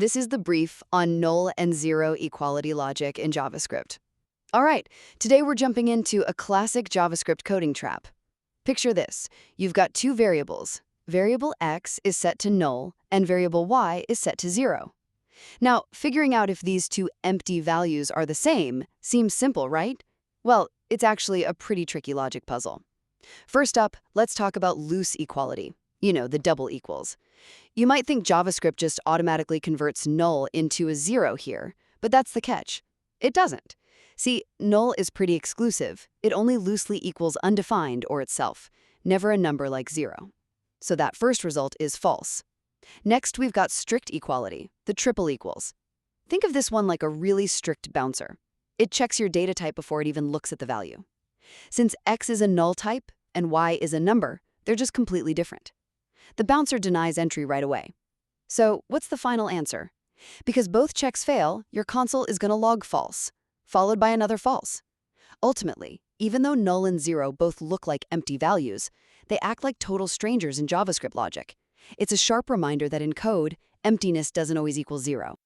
This is the brief on null and zero equality logic in JavaScript. All right, today we're jumping into a classic JavaScript coding trap. Picture this. You've got two variables. Variable x is set to null, and variable y is set to 0. Now, figuring out if these two empty values are the same seems simple, right? Well, it's actually a pretty tricky logic puzzle. First up, let's talk about loose equality. You know, the double equals. You might think JavaScript just automatically converts null into a 0 here, but that's the catch. It doesn't. See, null is pretty exclusive. It only loosely equals undefined or itself, never a number like 0. So that first result is false. Next, we've got strict equality, the triple equals. Think of this one like a really strict bouncer. It checks your data type before it even looks at the value. Since x is a null type and y is a number, they're just completely different. The bouncer denies entry right away. So what's the final answer? Because both checks fail, your console is going to log false, followed by another false. Ultimately, even though null and 0 both look like empty values, they act like total strangers in JavaScript logic. It's a sharp reminder that in code, emptiness doesn't always equal 0.